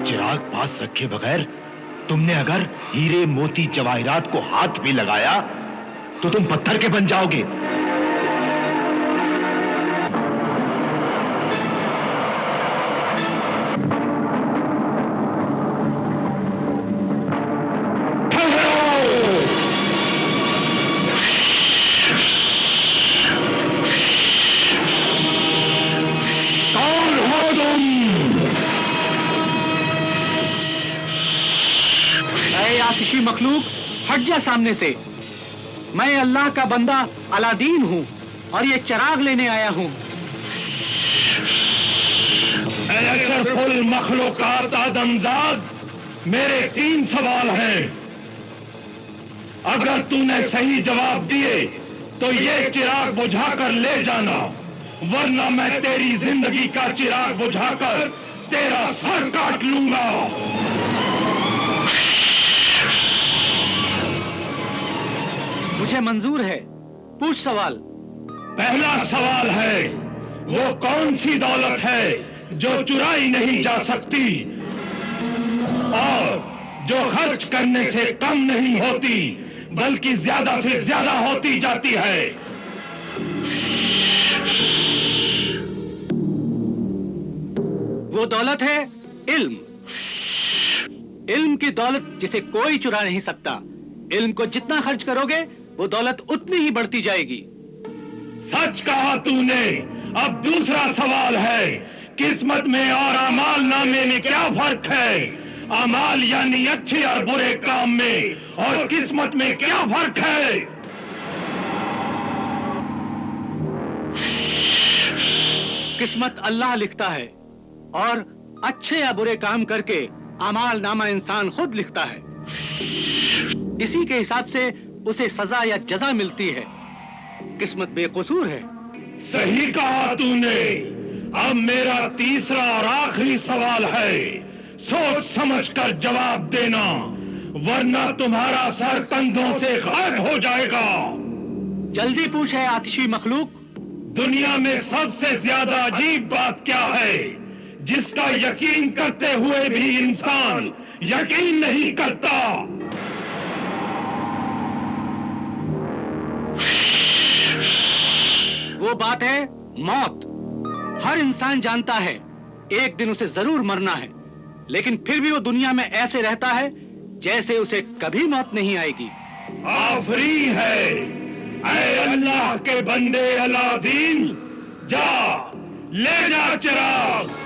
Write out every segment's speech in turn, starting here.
चिराग पास रखे बगैर तुमने अगर हीरे मोती जवाहिरात को हाथ भी लगाया तो तुम पत्थर के बन जाओगे। आतिशी मखलूक, हट जा सामने से। मैं अल्लाह का बंदा अलादीन हूं और ये चिराग लेने आया हूं। अशरफुल मखलूकात आदमजाद, मेरे 3 सवाल हैं। अगर तूने सही जवाब दिए तो ये चिराग बुझाकर ले जाना, वरना मैं तेरी जिंदगी का चिराग बुझाकर तेरा सर काट लूंगा। मुझे मंजूर है, पूछ सवाल। पहला सवाल है, वो कौन सी दौलत है जो चुराई नहीं जा सकती और जो खर्च करने से कम नहीं होती बल्कि ज्यादा से ज्यादा होती जाती है? वो दौलत है इल्म। इल्म की दौलत जिसे कोई चुरा नहीं सकता। इल्म को जितना खर्च करोगे वो दौलत उतनी ही बढ़ती जाएगी। सच कहा तूने। अब दूसरा सवाल है, किस्मत में और अमाल नामे में क्या फर्क है? अमाल यानी अच्छे और बुरे काम में, और किस्मत में क्या फर्क है? किस्मत अल्लाह लिखता है और अच्छे या बुरे काम करके अमाल नामा इंसान खुद लिखता है। इसी के हिसाब से उसे सजा या जजा मिलती है। किस्मत बेकसूर है। सही कहा तूने। अब मेरा तीसरा और आखिरी सवाल है, सोच समझ कर जवाब देना, वरना तुम्हारा सर कंधों से गायब हो जाएगा। जल्दी पूछे आतिशी मखलूक। दुनिया में सबसे ज्यादा अजीब बात क्या है जिसका यकीन करते हुए भी इंसान यकीन नहीं करता? वो बात है मौत। हर इंसान जानता है एक दिन उसे जरूर मरना है, लेकिन फिर भी वो दुनिया में ऐसे रहता है जैसे उसे कभी मौत नहीं आएगी। आफरी है। ऐ अल्लाह के बंदे अलादीन, जा ले जा चिराग।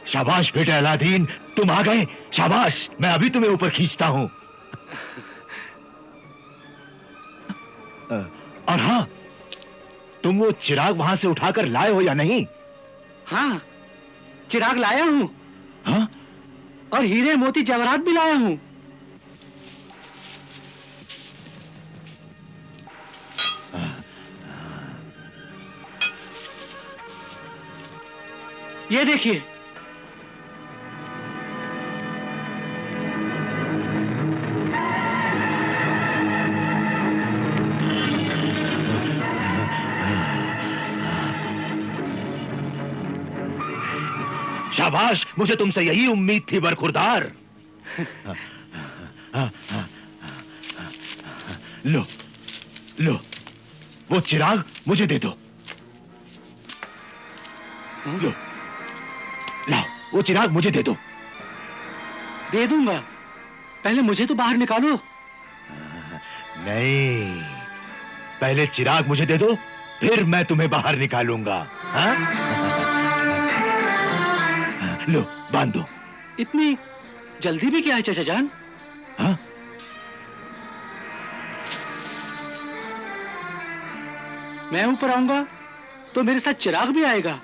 शाबाश बेटे अलादीन, तुम आ गए। शाबाश, मैं अभी तुम्हें ऊपर खींचता हूं। और हाँ, तुम वो चिराग वहां से उठाकर लाए हो या नहीं? हाँ, चिराग लाया हूं। हाँ? और हीरे मोती जवाहरात भी लाया हूं। ये देखिए। शाबाश, मुझे तुमसे यही उम्मीद थी बरखुरदार। लो, लो, वो चिराग मुझे दे दो। लो, लाओ, वो चिराग मुझे दे दो। दे दूंगा, पहले मुझे तो बाहर निकालो। नहीं, पहले चिराग मुझे दे दो, फिर मैं तुम्हें बाहर निकालूंगा। हाँ? लो, बांध दो। इतनी जल्दी भी क्या है चाचा जान? हाँ? मैं ऊपर आऊंगा तो मेरे साथ चिराग भी आएगा।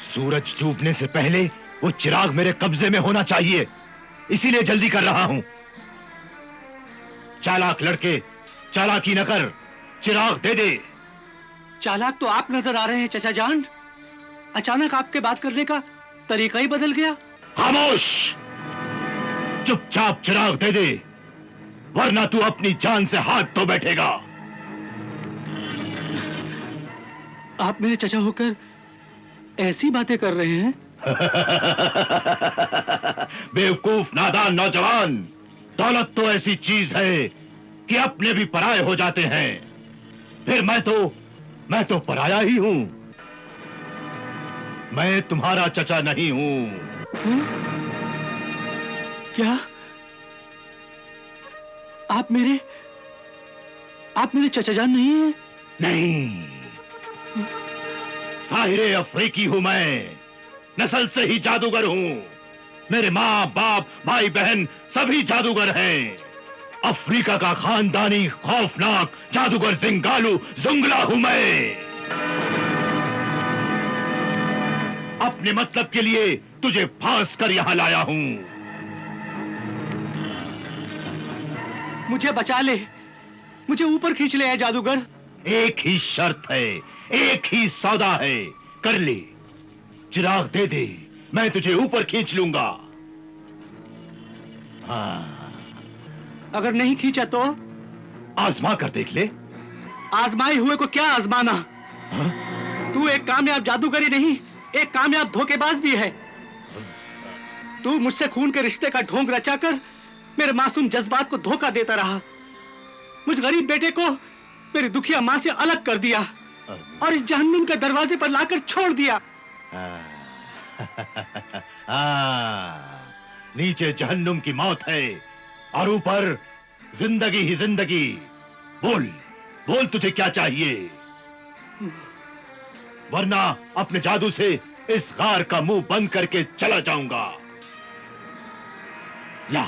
सूरज डूबने से पहले वो चिराग मेरे कब्जे में होना चाहिए, इसीलिए जल्दी कर रहा हूं। चालाक लड़के, चालाकी न कर, चिराग दे दे। चालाक तो आप नजर आ रहे हैं चाचा जान। अचानक आपके बात करने का तरीका ही बदल गया। खामोश, चुपचाप चिराग दे दे, वरना तू अपनी जान से हाथ धो बैठेगा। आप मेरे चचा होकर ऐसी बातें कर रहे हैं? बेवकूफ नादान नौजवान, दौलत तो ऐसी चीज है कि अपने भी पराये हो जाते हैं। फिर मैं तो पराया ही हूं। मैं तुम्हारा चचा नहीं हूं। क्या आप मेरे चचा जान नहीं हैं? नहीं, साहिरे अफ्रीकी हूं मैं, नस्ल से ही जादूगर हूं। मेरे माँ बाप भाई बहन सभी जादूगर हैं। अफ्रीका का खानदानी खौफनाक जादूगर जिंगालू जुंगला हूं मैं। अपने मतलब के लिए तुझे फांस कर यहां लाया हूं। मुझे बचा ले, मुझे ऊपर खींच ले है जादूगर। एक ही शर्त है, एक ही सौदा है, कर ले। चिराग दे दे, मैं तुझे ऊपर खींच लूंगा। हाँ। अगर नहीं खींचा तो? आजमा कर देख ले। आजमाए हुए को क्या आजमाना? हाँ? तू एक कामयाब जादूगर ही नहीं, एक कामयाब धोखेबाज भी है। तू मुझसे खून के रिश्ते का ढोंग रचाकर मेरे मासूम जज्बात को धोखा देता रहा। मुझ गरीब बेटे को मेरी दुखिया मां से अलग कर दिया और इस जहन्नुम के दरवाजे पर लाकर छोड़ दिया। नीचे जहन्नुम की मौत है और ऊपर जिंदगी ही जिंदगी। बोल बोल, तुझे क्या चाहिए, वरना अपने जादू से इस गार का मुंह बंद करके चला जाऊंगा। ला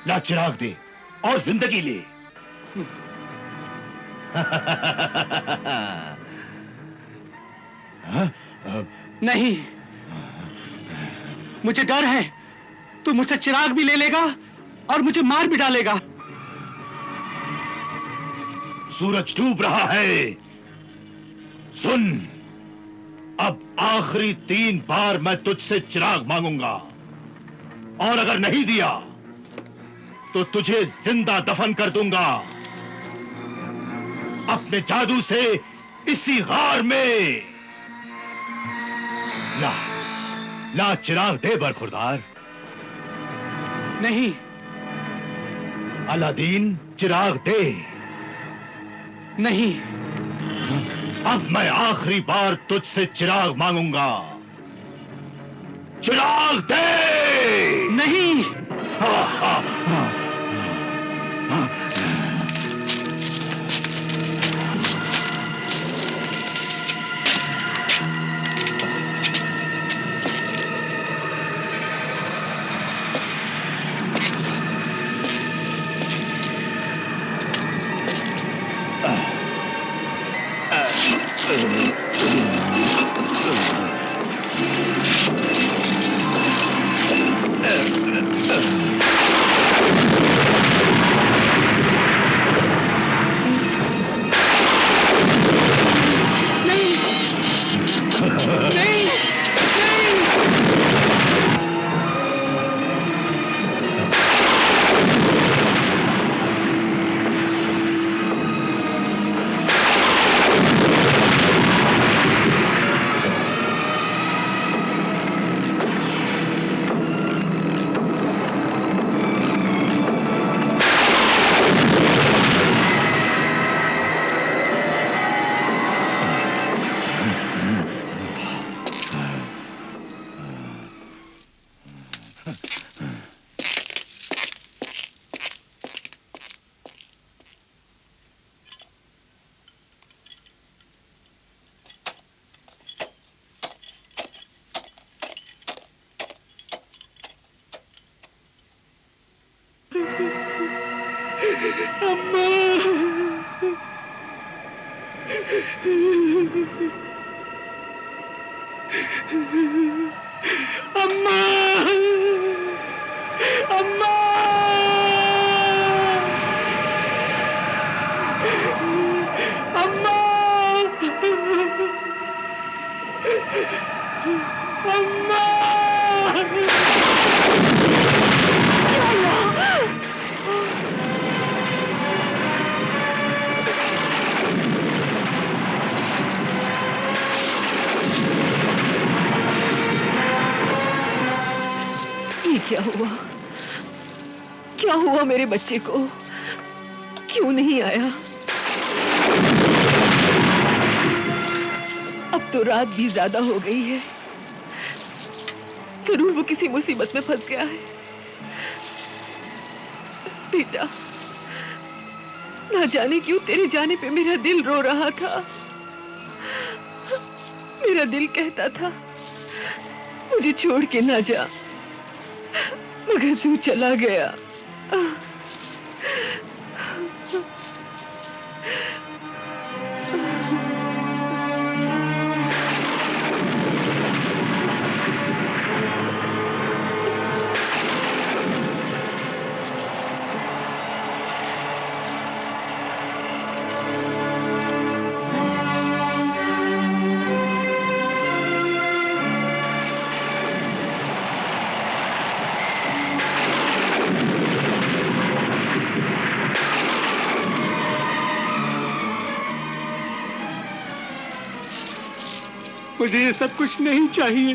ला, चिराग दे और जिंदगी ले। नहीं, मुझे डर है तू मुझसे चिराग भी ले लेगा और मुझे मार भी डालेगा। सूरज डूब रहा है, सुन। अब आखिरी 3 बार मैं तुझसे चिराग मांगूंगा और अगर नहीं दिया तो तुझे जिंदा दफन कर दूंगा अपने जादू से इसी गार में। ला ला, चिराग दे बरखुरदार। नहीं। अलादीन, चिराग दे। नहीं। अब मैं आखिरी बार तुझसे चिराग मांगूंगा। चिराग दे। नहीं। अम्मा, अम्मा, अम्मा, अम्मा। ये क्या हुआ? क्या हुआ मेरे बच्चे को? क्यों नहीं आया? अब तो रात भी ज्यादा हो गई है। जरूर वो किसी मुसीबत में फंस गया है। बेटा, ना जाने क्यों तेरे जाने पे मेरा दिल रो रहा था। मेरा दिल कहता था मुझे छोड़ के ना जा, मगर तू चला गया। मुझे ये सब कुछ नहीं चाहिए।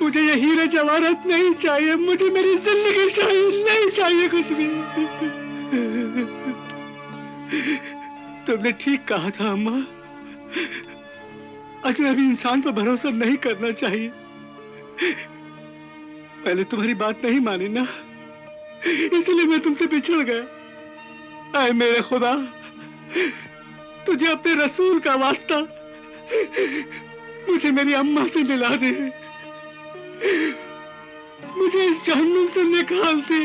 मुझे ये हीरे जवाहरात नहीं चाहिए। मुझे मेरी जिंदगी चाहिए, नहीं चाहिए कुछ भी। तुमने ठीक कहा था अम्मा, अजनबी इंसान पर भरोसा नहीं करना चाहिए। पहले तुम्हारी बात नहीं मानी ना, इसलिए मैं तुमसे बिछड़ गया। ऐ मेरे खुदा, तुझे अपने रसूल का वास्ता मुझे मेरी अम्मा से मिला दे। मुझे इस जहन्नुम से निकाल दे।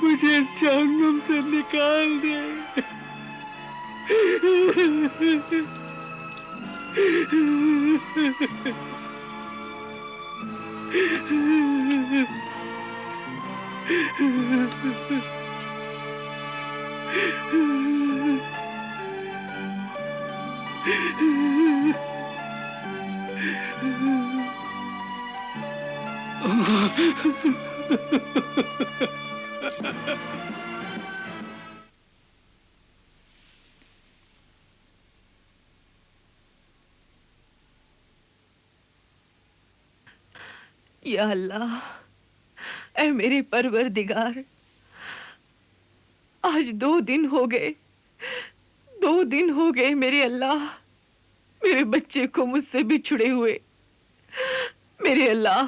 मुझे इस जहन्नुम से निकाल दे। या अल्लाह, ऐ मेरे परवरदिगार, आज 2 दिन हो गए, 2 दिन हो गए मेरे अल्लाह, मेरे बच्चे को मुझसे बिछड़े हुए। मेरे अल्लाह,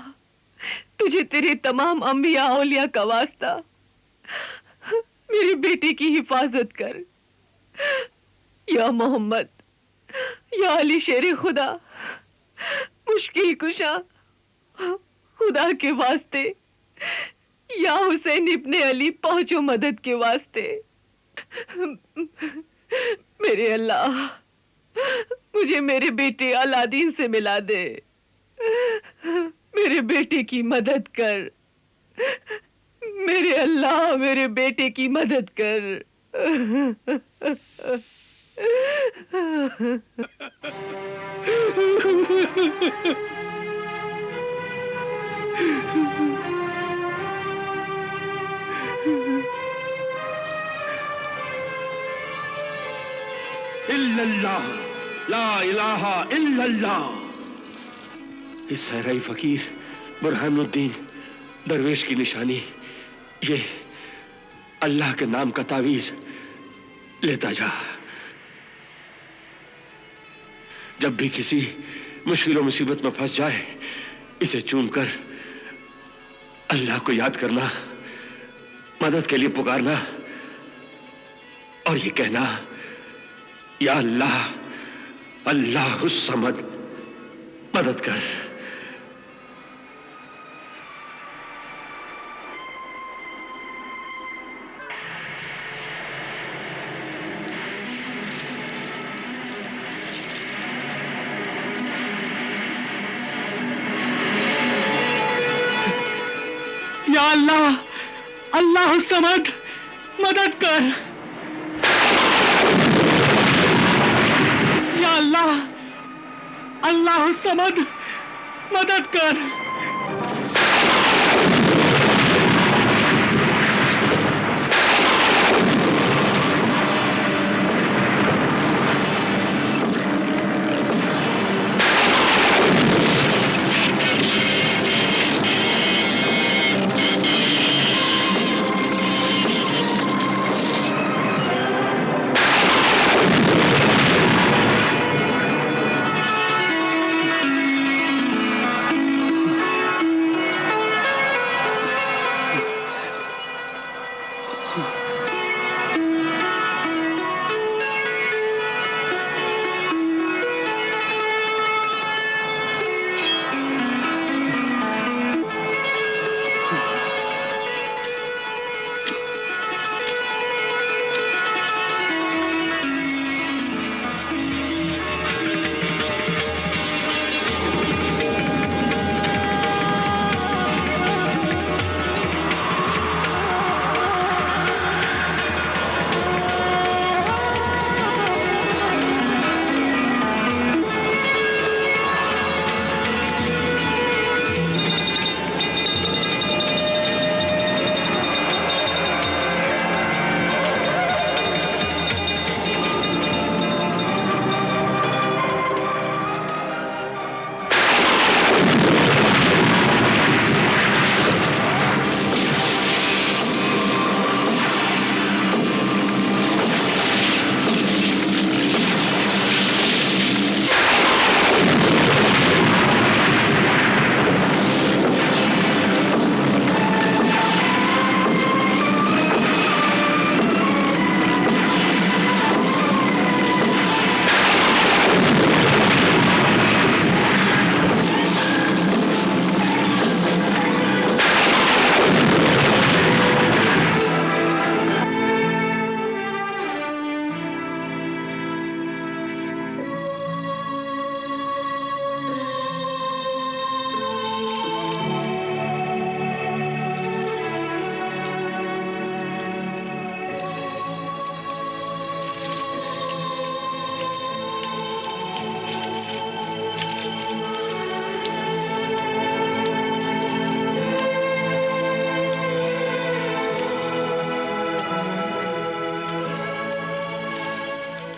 तुझे तेरे तमाम अंबिया औलिया का वास्ता मेरी बेटी की हिफाजत कर। या मोहम्मद, या अली शेर खुदा, मुश्किल कुशा, खुदा के वास्ते, या हुसैन इब्ने अली पहुंचो मदद के वास्ते। मेरे अल्लाह, मुझे मेरे बेटे अलादीन से मिला दे। मेरे बेटे की मदद कर। मेरे अल्लाह, मेरे बेटे की मदद कर। इल्लल्लाह, ला इलाहा इल्लल्लाह। इस सहराई फकीर बुरहानुद्दीन दरवेश की निशानी, ये अल्लाह के नाम का तावीज लेता जा। जब भी किसी मुश्किल मुसीबत में फंस जाए, इसे चूमकर अल्लाह को याद करना, मदद के लिए पुकारना और ये कहना, या अल्लाह, अल्लाह समद, मदद कर। या अल्लाह, अल्लाह समद, मदद कर। या अल्लाह, अल्लाह समद, मदद कर। Hmm.